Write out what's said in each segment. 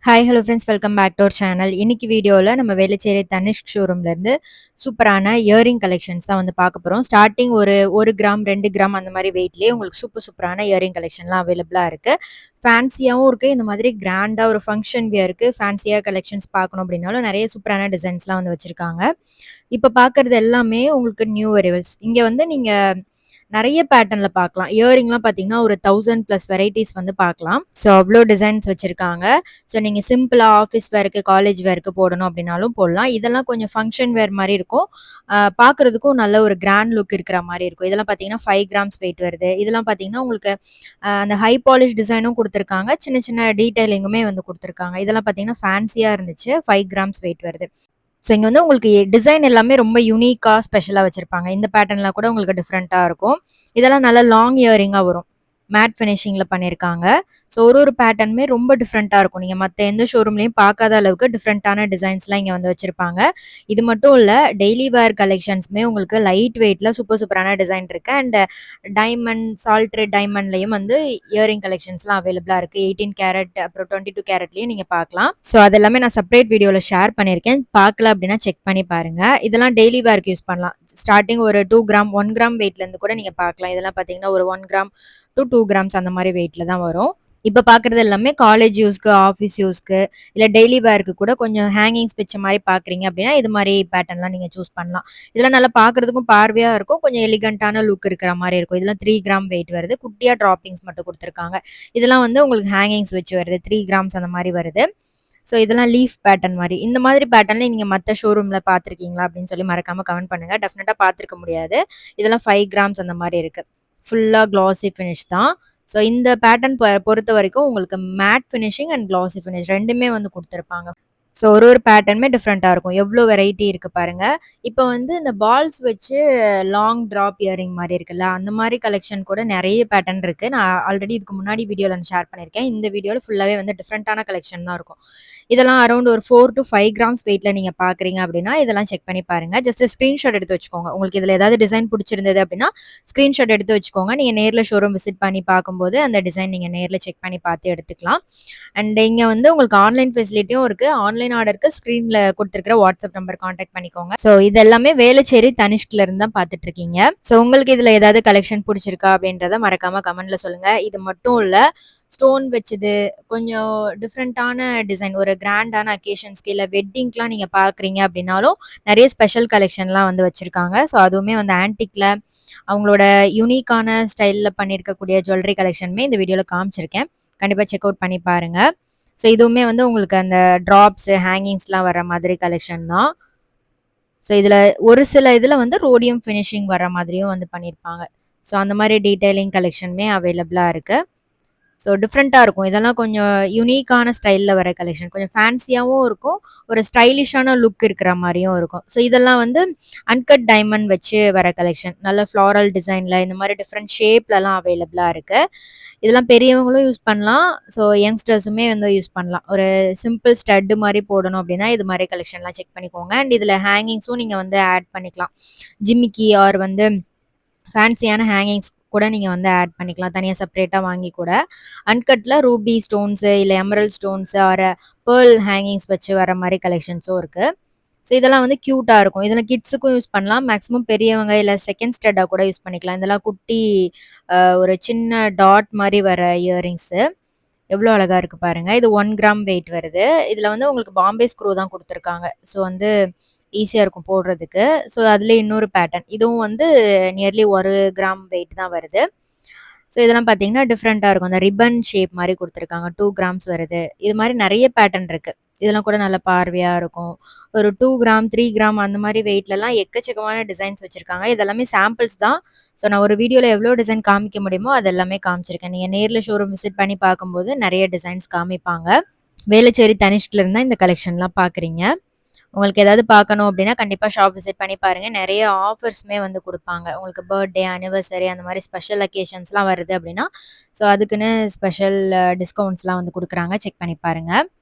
Hi hello friends, welcome back to our channel. இன்னைக்கு வீடியோவில் நம்ம வேளச்சேரி தனிஷ்க் ஷோரூம்லேருந்து சூப்பரான இயரிங் கலெக்ஷன்ஸ் தான் வந்து பார்க்க போகிறோம். ஸ்டார்டிங் ஒரு கிராம் 2 கிராம் அந்த மாதிரி வெயிட்லேயே உங்களுக்கு சூப்பரான இயரிங் கலெக்ஷன்லாம் அவைலபிளாக இருக்குது. ஃபேன்சியாகவும் இருக்குது, இந்த மாதிரி கிராண்டாக ஒரு ஃபங்க்ஷன் வியருக்கு ஃபேன்சியாக கலெக்ஷன்ஸ் பார்க்கணும் அப்படின்னாலும் நிறைய சூப்பரான டிசைன்ஸ்லாம் வந்து வச்சுருக்காங்க. இப்போ பார்க்குறது எல்லாமே உங்களுக்கு நியூ அரைவல்ஸ். இங்கே வந்து நீங்கள் நிறைய பேட்டர்ன்ல பார்க்கலாம். இயரிங்லாம் பார்த்தீங்கன்னா ஒரு 1000+ வெரைட்டிஸ் வந்து பார்க்கலாம். ஸோ அவ்வளோ டிசைன்ஸ் வச்சிருக்காங்க. ஸோ நீங்க சிம்பிளா ஆஃபீஸ் வேர்க்கு, காலேஜ் வேர்க்கு போடணும் அப்படின்னாலும் போடலாம். இதெல்லாம் கொஞ்சம் ஃபங்ஷன் வேர் மாரி இருக்கும். பார்க்கறதுக்கும் நல்ல ஒரு கிராண்ட் லுக் இருக்கிற மாரி இருக்கும். இதெல்லாம் பார்த்தீங்கன்னா 5 கிராம்ஸ் வெயிட் வருது. இதெல்லாம் பார்த்தீங்கன்னா உங்களுக்கு அந்த ஹை பாலிஷ் டிசைனும் குடுத்துருக்காங்க. சின்ன சின்ன டீட்டெயிலிங்குமே வந்து குடுத்துருக்காங்க. இதெல்லாம் பார்த்தீங்கன்னா ஃபேன்சியா இருந்துச்சு. 5 கிராம்ஸ் வெயிட் வருது. ஸோ இங்க வந்து உங்களுக்கு டிசைன் எல்லாமே ரொம்ப யூனிக்கா, ஸ்பெஷலா வச்சிருப்பாங்க. இந்த பேட்டர்ன்ல கூட உங்களுக்கு டிஃபரெண்ட்டா இருக்கும். இதெல்லாம் நல்லா லாங் இயரிங்கா வரும். மேட் ஃபினிஷிங்ல பண்ணியிருக்காங்க. ஸோ ஒரு பேட்டர்னுமே ரொம்ப டிஃபரெண்ட்டா இருக்கும். நீங்க மத்த எந்த ஷோரூம்லயும் பார்க்காத அளவுக்கு டிஃபரெண்ட்டான டிசைன்ஸ்லாம் இங்க வந்து வச்சிருப்பாங்க. இது மட்டும் இல்ல, டெய்லி வேர் கலெக்ஷன்ஸுமே உங்களுக்கு லைட் வெயிட்ல சூப்பரான டிசைன் இருக்கு. அண்ட் டைமண்ட், சால்ட் டைமண்ட்லயும் வந்து இயரிங் கலெக்ஷன்ஸ்லாம் அவைலபிளா இருக்கு. 18 கேரட் அப்புறம் 22 கேரட்லயும் நீங்க பார்க்கலாம். ஸோ அது எல்லாமே நான் செப்பரேட் வீடியோல ஷேர் பண்ணியிருக்கேன். பார்க்கல அப்படின்னா செக் பண்ணி பாருங்க. இதெல்லாம் டெய்லி வேர்க்கு யூஸ் பண்ணலாம். ஸ்டார்டிங் ஒரு 2 கிராம், 1 கிராம் வெயிட்ல இருந்து கூட நீங்க பார்க்கலாம். இதெல்லாம் பார்த்தீங்கன்னா ஒரு 1 கிராம் to 2 கிராம்ஸ் அந்த மாதிரி வெயிட்ல தான் வரும். இப்ப பார்க்குறது எல்லாமே காலேஜ் யூஸ்க்கு, ஆஃபீஸ் யூஸ்க்கு, இல்ல டெய்லி வேர்க்கு கூட கொஞ்சம் ஹேங்கிங்ஸ் வச்ச மாரி பார்க்குறீங்க அப்படின்னா, இது மாரி பேட்டர்ன்லாம் நீங்க சூஸ் பண்ணலாம். இதெல்லாம் நல்லா பார்க்குறதுக்கும் பார்வையா இருக்கும். கொஞ்சம் எலிகன்ட்டான லுக் இருக்கிற மாரி இருக்கும். இதெல்லாம் 3 கிராம் வெயிட் வருது. குட்டியா டிராப்பிங்ஸ் மட்டும் குடுத்துருக்காங்க. இதெல்லாம் வந்து உங்களுக்கு ஹேங்கிங்ஸ் வச்சு வருது. 3 கிராம்ஸ் அந்த மாரி வருது. ஸோ இதெல்லாம் லீஃப் பேட்டர்ன் மாரி. இந்த மாதிரி பேட்டர்ன்ல நீங்க மத்த ஷோரூம்ல பார்த்துருக்கீங்களா? அப்படின்னு சொல்லி மறக்காம கமெண்ட் பண்ணுங்க. டெஃபினட்டா பார்த்துருக்க முடியாது. இதெல்லாம் 5 கிராம்ஸ் அந்த மாரி இருக்கு. ஃபுல்லா கிளாஸி ஃபினிஷ் தான். ஸோ இந்த பேட்டர்ன் பொறுத்தவரைக்கும் உங்களுக்கு matte finishing and classy finish 2மே வந்து குடுத்துருப்பாங்க. ஸோ ஒரு பேட்டர்னுமே டிஃப்ரெண்ட்டா இருக்கும். எவ்ளோ வெரைட்டி இருக்கு பாருங்க. இப்ப வந்து இந்த பால்ஸ் வச்சு லாங் ட்ராப் இயரிங் மாரி இருக்குல்ல, அந்த மாரி கலெக்ஷன் கூட நெறைய பேட்டர்ன் இருக்கு. நான் ஆல்ரெடி இதுக்கு முன்னாடி வீடியோல நான் ஷேர் பண்ணியிருக்கேன். இந்த வீடியோல ஃபுல்லாவே வந்து டிஃப்ரெண்ட்டான கலெக்ஷன் தான் இருக்கும். இதெல்லாம் அரவுண்ட் ஒரு 4 to 5 கிராம்ஸ் வெயிட்ல நீங்க பார்க்குறீங்க அப்படின்னா, இதெல்லாம் செக் பண்ணி பாருங்க. ஜஸ்ட் ஸ்கிரீன்ஷாட் எடுத்து வச்சுக்கோங்க. உங்களுக்கு இதுல ஏதாவது டிசைன் புடிச்சிருந்தது அப்படின்னா, ஸ்கிரீன்ஷாட் எடுத்து வச்சுக்கோங்க. நீங்க நேர்ல ஷோரூம் விசிட் பண்ணி பார்க்கும்போது, அந்த டிசைன் நீங்க நேர்ல செக் பண்ணி பார்த்து எடுத்துக்கலாம். அண்ட் இங்க வந்து உங்களுக்கு ஆன்லைன் ஃபெசிலிட்டியும் இருக்கு. ஆன்லைன் ஆர்டருக்கு ஸ்க்ரீன்ல குடுத்திருக்கிற வாட்ஸ்அப் நம்பர் கான்டாக்ட் பண்ணிக்கோங்க. ஸோ இது எல்லாமே வேளச்சேரி தனிஷ்க்ல இருந்து தான் பார்த்துட்டு இருக்கீங்க. ஸோ உங்களுக்கு இதுல ஏதாவது கலெக்ஷன் புடிச்சிருக்கா அப்படின்றத மறக்காம கமெண்ட்ல சொல்லுங்க. இது மட்டும் இல்ல, ஸ்டோன் வச்சது, கொஞ்சம் டிஃப்ரெண்ட்டான டிசைன், ஒரு கிராண்டான அக்கேஷன்ஸ்க்கு இல்ல வெட்டிங்க்குலாம் நீங்க பார்க்குறீங்க அப்படின்னாலும், நெறைய ஸ்பெஷல் கலெக்ஷன்லாம் வந்து வச்சிருக்காங்க. ஸோ அதுவுமே வந்து ஆன்டிக்ல அவங்களோட யூனிக்கான ஸ்டைல்ல பண்ணியிருக்கக்கூடிய ஜுவல்லரி கலெக்ஷனுமே இந்த வீடியோல காமிச்சிருக்கேன். கண்டிப்பா செக் அவுட் பண்ணி பாருங்க. ஸோ இதுவுமே வந்து உங்களுக்கு அந்த ட்ராப்ஸ், ஹேங்கிங்ஸ்லாம் வர மாதிரி கலெக்ஷன் தான். ஸோ இதுல ஒரு சில இதுல வந்து ரோடியம் ஃபினிஷிங் வர மாதிரியும் வந்து பண்ணியிருப்பாங்க. ஸோ அந்த மாரி டீட்டெயிலிங் கலெக்ஷனுமே அவைலபிளா இருக்கு. ஸோ டிஃப்ரெண்ட்டா இருக்கும். இதெல்லாம் கொஞ்சம் யூனிக்கான ஸ்டைல்ல வர கலெக்ஷன். கொஞ்சம் ஃபேன்சியாவும் இருக்கும். ஒரு ஸ்டைலிஷான லுக் இருக்கிற மாரியும் இருக்கும். ஸோ இதெல்லாம் வந்து அன்கட் டைமண்ட் வச்சு வர கலெக்ஷன். நல்ல ஃப்ளாரல் டிசைன்ல இந்த மாரி டிஃப்ரெண்ட் ஷேப்லலாம் அவைலபிளா இருக்கு. இதெல்லாம் பெரியவங்களும் யூஸ் பண்ணலாம். ஸோ யங்ஸ்டர்ஸுமே வந்து யூஸ் பண்ணலாம். ஒரு சிம்பிள் ஸ்டட் மாரி போடணும் அப்டின்னா, இது மாரி கலெக்ஷன்லாம் செக் பண்ணிக்கோங்க. அண்ட் இதுல ஹேங்கிங்ஸும் நீங்க வந்து ஆட் பண்ணிக்கலாம். ஜிமிக்கி ஆர் வந்து ஃபேன்சியான ஹேங்கிங்ஸ் கூட நீங்க வந்து ஆட் பண்ணிக்கலாம். தனியா செப்பரேட்டா வாங்கி கூட. அன்கட்ல ரூபி ஸ்டோன்ஸு, இல்ல emerald stones or pearl hangings வச்சு வர மாரி கலெக்ஷன்ஸும் இருக்கு. ஸோ இதெல்லாம் வந்து கியூட்டா இருக்கும். இதெல்லாம் கிட்ஸுக்கும் யூஸ் பண்ணலாம். மேக்ஸிமம் பெரியவங்க இல்ல செகண்ட் ஸ்டட்டா கூட யூஸ் பண்ணிக்கலாம். இதெல்லாம் குட்டி ஒரு சின்ன டாட் மாரி வர இயரிங்ஸு. எவ்ளோ அழகா இருக்கு பாருங்க. இது 1 கிராம் வெயிட் வருது. இதுல வந்து உங்களுக்கு பாம்பே ஸ்க்ரூ தான் குடுத்துருக்காங்க. ஸோ வந்து ஈஸியா இருக்கும் போடுறதுக்கு. ஸோ அதுலயே இன்னொரு பேட்டர்ன். இதுவும் வந்து நியர்லி 1 கிராம் வெயிட் தான் வருது. ஸோ இதெல்லாம் பார்த்தீங்கன்னா, டிஃப்ரெண்ட்டா இருக்கும். அந்த ரிப்பன் ஷேப் மாரி குடுத்துருக்காங்க. 2 கிராம்ஸ் வருது. இது மாரி நெறைய பேட்டர்ன் இருக்கு. இதெல்லாம் கூட நல்ல பார்வையா இருக்கும். ஒரு 2 கிராம், 3 கிராம் அந்த மாரி வெயிட்லலாம் எக்கச்சக்கமான டிசைன்ஸ் வச்சிருக்காங்க. இது எல்லாமே சாம்பிள்ஸ் தான். ஸோ நான் ஒரு வீடியோல எவ்ளோ டிசைன் காமிக்க முடியுமோ, அது எல்லாமே காமிச்சிருக்கேன். நீங்க நேர்ல ஷோரூம் விசிட் பண்ணி பார்க்கும்போது நெறைய டிசைன்ஸ் காமிப்பாங்க. வேளச்சேரி தனிஷ்க்ல இருந்து தான் இந்த கலெக்ஷன்லாம் பார்க்குறீங்க. உங்களுக்கு ஏதாவது பார்க்கணும் அப்டின்னா, கண்டிப்பா ஷாப் விசிட் பண்ணி பாருங்க. நெறைய ஆஃபர்ஸ்மே வந்து குடுப்பாங்க. உங்களுக்கு பர்த்டே, அனிவர்சரி அந்த மாரி ஸ்பெஷல் அக்கேஷன்ஸ்லாம் வருது அப்டின்னா, ஸோ அதுக்குன்னு ஸ்பெஷல் டிஸ்கவுண்ட்ஸ்லாம் வந்து குடுக்குறாங்க. செக் பண்ணி பாருங்க.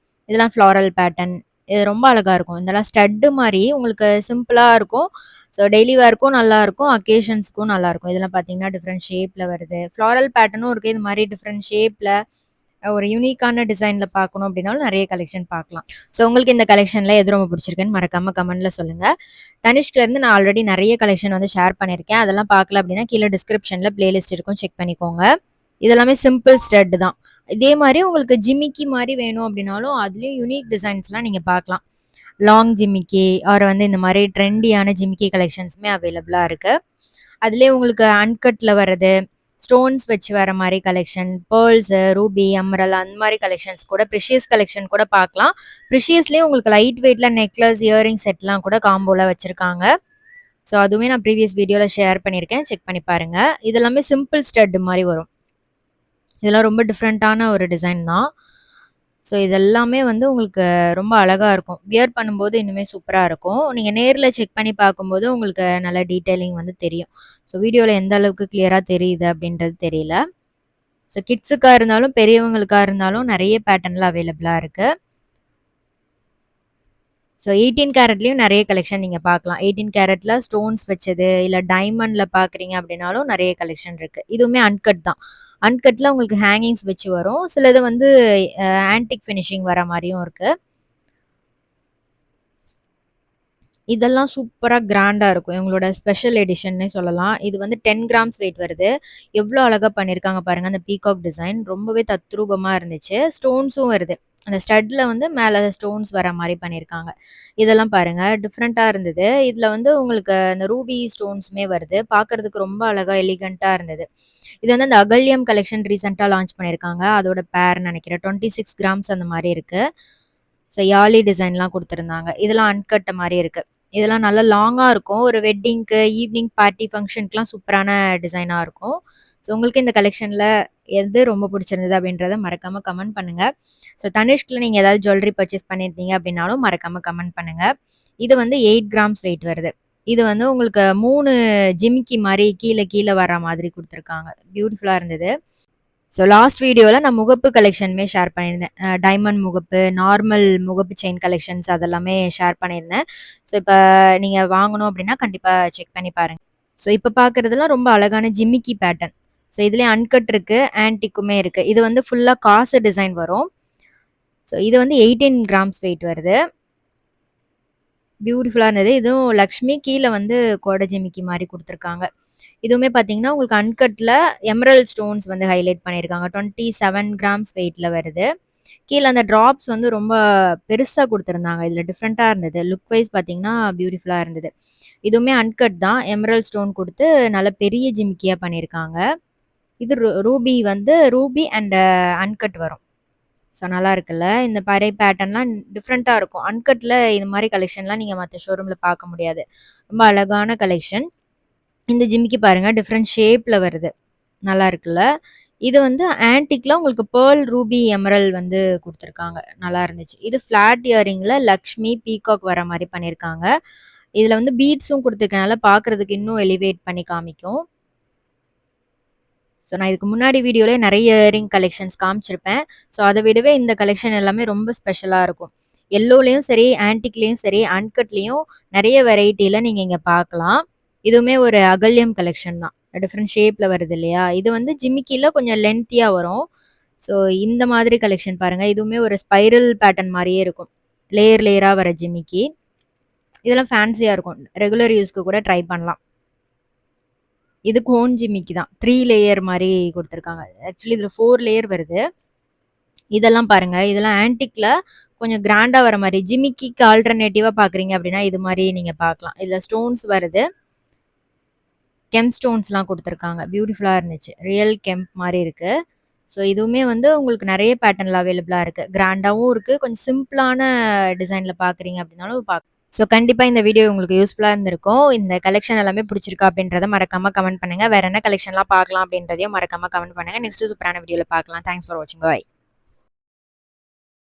இதெல்லாம் ஃப்ளாரல் பேட்டர்ன். இது ரொம்ப அழகா இருக்கும். இதெல்லாம் ஸ்டட் மாரி உங்களுக்கு சிம்பிளா இருக்கும். ஸோ டெய்லி வேர்க்கும் நல்லாருக்கும். அக்கேஷன்ஸ்க்கும் நல்லாருக்கும். இதெல்லாம் பார்த்தீங்கன்னா, டிஃபரெண்ட் ஷேப்ல வருது. ஃப்ளாரல் பேட்டர்னும் இருக்கு. இது மாரி டிஃபரெண்ட் ஷேப்ல ஒரு யூனிக்கான டிசைன்ல பார்க்கணும் அப்படின்னாலும் நெறைய கலெக்ஷன் பார்க்கலாம். ஸோ உங்களுக்கு இந்த கலெக்ஷன்ல எது ரொம்ப பிடிச்சிருக்குன்னு மறக்காம கமெண்ட்ல சொல்லுங்க. தனிஷ்க்லேருந்து நான் ஆல்ரெடி நெறைய கலெக்ஷன் வந்து ஷேர் பண்ணியிருக்கேன். அதெல்லாம் பார்க்கல அப்படின்னா கீழ டிஸ்கிரிப்ஷன்ல பிளேலிஸ்ட் இருக்கும். செக் பண்ணிக்கோங்க. இதெல்லாமே சிம்பிள் ஸ்டட் தான். இதே மாரி உங்களுக்கு ஜிமிக்கி மாரி வேணும் அப்படின்னாலும், அதுலயும் யூனிக் டிசைன்ஸ்லாம் நீங்க பார்க்கலாம். லாங் ஜிமிக்கி ஆர் வந்து இந்த மாரி ட்ரெண்டியான ஜிமிக்கி கலெக்ஷன்ஸுமே அவைலபிளா இருக்கு. அதிலயே உங்களுக்கு அன்கட்ல வர்றது, ஸ்டோன்ஸ் வச்சு வர மாரி கலெக்ஷன், பேர்ல்ஸு, ரூபி, எமரல் அந்த மாரி கலெக்ஷன்ஸ் கூட ப்ரிஷியஸ் கலெக்ஷன் கூட பார்க்கலாம். ப்ரிஷியஸ்லயே உங்களுக்கு லைட் வெயிட்ல நெக்லஸ், இயரிங் செட்லாம் கூட காம்போல வச்சிருக்காங்க. ஸோ அதுவுமே நான் ப்ரீவியஸ் வீடியோல ஷேர் பண்ணியிருக்கேன். செக் பண்ணி பாருங்க. இது எல்லாமே சிம்பிள் ஸ்டட் மாரி வரும். இதெல்லாம் ரொம்ப டிஃப்ரெண்ட்டான ஒரு டிசைன் தான். ஸோ இது எல்லாமே வந்து உங்களுக்கு ரொம்ப அழகா இருக்கும். வியர் பண்ணும்போது இன்னுமே சூப்பரா இருக்கும். நீங்க நேர்ல செக் பண்ணி பார்க்கும்போது உங்களுக்கு நல்ல டீட்டெயிலிங் வந்து தெரியும். ஸோ வீடியோல எந்த அளவுக்கு கிளியரா தெரியுது அப்படின்றது தெரியல. ஸோ கிட்ஸுக்கா இருந்தாலும், பெரியவங்களுக்கா இருந்தாலும் நெறைய பேட்டர்ன்ல அவைலபிளா இருக்கு. ஸோ 18 கேரட்லயும் நெறைய கலெக்ஷன் நீங்க பார்க்கலாம். 18 கேரட்ல ஸ்டோன்ஸ் வச்சது, இல்ல டைமண்ட்ல பார்க்குறீங்க அப்படின்னாலும் நெறைய கலெக்ஷன் இருக்கு. இதுவுமே அன்கட் தான். அன்கட்ல உங்களுக்கு ஹேங்கிங்ஸ் வச்சு வரும். சிலது வந்து ஆன்டிக் ஃபினிஷிங் வர மாரியும் இருக்கு. இதெல்லாம் சூப்பரா கிராண்டா இருக்கும். இவங்களோட ஸ்பெஷல் எடிஷன்னே சொல்லலாம். இது வந்து 10 கிராம்ஸ் வெயிட் வருது. எவ்ளோ அழகா பண்ணியிருக்காங்க பாருங்க. அந்த பீகாக் டிசைன் ரொம்பவே தத்ரூபமா இருந்துச்சு. ஸ்டோன்ஸும் வருது. அந்த ஸ்டட்ல வந்து மேல ஸ்டோன்ஸ் வர மாரி பண்ணியிருக்காங்க. இதெல்லாம் பாருங்க டிஃப்ரெண்ட்டா இருந்தது. இதுல வந்து உங்களுக்கு அந்த ரூபி ஸ்டோன்ஸுமே வருது. பார்க்கறதுக்கு ரொம்ப அழகா எலிகன்ட்டா இருந்தது. இது வந்து அந்த அகல்யம் கலெக்ஷன் ரீசென்ட்டா லான்ச் பண்ணியிருக்காங்க. அதோட பேர்ன்னு நெனைக்கிறேன். 26 கிராம்ஸ் அந்த மாரி இருக்கு. ஸோ யாலி டிசைன்லாம் குடுத்துருந்தாங்க. இதெல்லாம் அன்கட் மாரி இருக்கு. இதெல்லாம் நல்லா லாங்கா இருக்கும். ஒரு வெட்டிங்க்கு, ஈவ்னிங் பார்ட்டி ஃபங்ஷனுக்குலாம் சூப்பரான டிசைனா இருக்கும். ஸோ உங்களுக்கு இந்த கலெக்ஷன்ல எது ரொம்ப பிடிச்சிருந்தது அப்படின்றத மறக்காம கமெண்ட் பண்ணுங்க. ஸோ தனிஷ்க்ல நீங்க ஏதாவது ஜுவல்லரி பர்ச்சேஸ் பண்ணியிருந்தீங்க அப்படின்னாலும் மறக்காம கமெண்ட் பண்ணுங்க. இது வந்து 8 கிராம்ஸ் வெயிட் வருது. இது வந்து உங்களுக்கு 3 ஜிமிக்கி மாரி கீழ கீழ வர மாதிரி குடுத்துருக்காங்க. பியூட்டிஃபுல்லா இருந்தது. ஸோ லாஸ்ட் வீடியோல நான் முகப்பு கலெக்ஷனுமே ஷேர் பண்ணியிருந்தேன். டைமண்ட் முகப்பு, நார்மல் முகப்பு செயின் கலெக்ஷன்ஸ் அதெல்லாமே ஷேர் பண்ணியிருந்தேன். ஸோ இப்ப நீங்க வாங்கணும் அப்டின்னா கண்டிப்பா செக் பண்ணி பாருங்க. ஸோ இப்ப பார்க்குறதெல்லாம் ரொம்ப அழகான ஜிமிக்கி பேட்டர்ன். ஸோ இதுலயே அன்கட் இருக்கு, ஆன்டிக்குமே இருக்கு. இது வந்து ஃபுல்லா காசு டிசைன் வரும். ஸோ இது வந்து 18 கிராம்ஸ் வெயிட் வருது. பியூட்டிஃபுல்லா இருந்தது. இதுவும் லக்ஷ்மி கீழ வந்து கோட ஜிமிக்கி மாரி குடுத்துருக்காங்க. இதுவுமே பார்த்தீங்கன்னா, உங்களுக்கு அன்கட்ல எமரல்ட் ஸ்டோன்ஸ் வந்து ஹைலைட் பண்ணியிருக்காங்க. 27 கிராம்ஸ் வெயிட்ல வருது. கீழ அந்த ட்ராப்ஸ் வந்து ரொம்ப பெருசா குடுத்துருந்தாங்க. இதுல டிஃப்ரெண்ட்டா இருந்தது. லுக் வைஸ் பார்த்தீங்கன்னா, பியூட்டிஃபுல்லா இருந்தது. இதுவுமே அன்கட் தான். எமரல்ட் ஸ்டோன் குடுத்து நல்ல பெரிய ஜிமிக்கியா பண்ணியிருக்காங்க. இது ரூபி வந்து ரூபி அண்ட் அன்கட் வரும். ஸோ நல்லா இருக்குல்ல. இந்த பறை பேட்டர்ன்லாம் டிஃப்ரெண்ட்டா இருக்கும். அன்கட்ல இது மாரி கலெக்ஷன்லாம் நீங்க மத்த ஷோரூம்ல பார்க்க முடியாது. ரொம்ப அழகான கலெக்ஷன். இந்த ஜிமிக்கி பாருங்க டிஃப்ரெண்ட் ஷேப்ல வருது. நல்லா இருக்குல்ல. இது வந்து ஆன்டிக்ல உங்களுக்கு பேர்ல், ரூபி, எமரல் வந்து குடுத்துருக்காங்க. நல்லா இருந்துச்சு. இது ஃப்ளாட் இயரிங்ல லக்ஷ்மி, பீகாக் வர மாரி பண்ணியிருக்காங்க. இதுல வந்து பீட்ஸும் குடுத்துருக்கனால பார்க்கறதுக்கு இன்னும் எலிவேட் பண்ணி காமிக்கும். ஸோ நான் இதுக்கு முன்னாடி வீடியோலயே நெறைய இயரிங் கலெக்ஷன்ஸ் காமிச்சிருப்பேன். ஸோ அத விடவே இந்த கலெக்ஷன் எல்லாமே ரொம்ப ஸ்பெஷலா இருக்கும். எல்லோலயும் சரி, ஆன்டிக்லயும் சரி, அன்கட்லயும் நெறைய வெரைட்டில நீங்க இங்க பார்க்கலாம். இதுவுமே ஒரு அகல்யம் கலெக்ஷன் தான். டிஃபரெண்ட் ஷேப்ல வருது இல்லையா? இது வந்து ஜிமிக்கில கொஞ்சம் லென்த்தியா வரும். ஸோ இந்த மாதிரி கலெக்ஷன் பாருங்க. இதுவுமே ஒரு ஸ்பைரல் பேட்டர்ன் மாரியே இருக்கும். லேயர் லேயரா வர ஜிமிக்கி. இதெல்லாம் ஃபேன்சியா இருக்கும். ரெகுலர் யூஸ்க்கு கூட ட்ரை பண்ணலாம். இது கோன் ஜிமிக்கி தான். 3 லேயர் மாரி குடுத்துருக்காங்க. ஆக்சுவலி இதுல 4 லேயர் வருது. இதெல்லாம் பாருங்க. இதெல்லாம் ஆன்டிக்ல கொஞ்சம் கிராண்டா வர மாரி ஜிமிக்கிக்கு ஆல்டர்னேட்டிவா பார்க்குறீங்க அப்டின்னா, இது மாரி நீங்க பார்க்கலாம். இதுல ஸ்டோன்ஸ் வருது. கெம்ப் ஸ்டோன்ஸ்லாம் குடுத்துருக்காங்க. பியூட்டிஃபுல்லா இருந்துச்சு. ரியல் கெம்ப் மாரி இருக்கு. ஸோ இதுவுமே வந்து உங்களுக்கு நெறைய பேட்டர்ன்ல அவைலபிளா இருக்கு. கிராண்டாவும் இருக்கு. கொஞ்சம் சிம்பிளான டிசைன்ல பார்க்குறீங்க அப்டின்னாலும் ஸோ கண்டிப்பா இந்த வீடியோ உங்களுக்கு யூஸ்ஃபுல்லா இருந்திருக்கும். இந்த கலெக்ஷன் எல்லாமே பிடிச்சிருக்கா அப்டின்றத மறக்காம கமெண்ட் பண்ணுங்க. வேற என்ன கலெக்ஷன்லாம் பார்க்கலாம் அப்டின்றதையும் மறக்காம கமெண்ட் பண்ணுங்க. நெக்ஸ்ட் சூப்பரான வீடியோல பார்க்கலாம். தேங்க்ஸ் ஃபார் வாட்சிங். பாய்.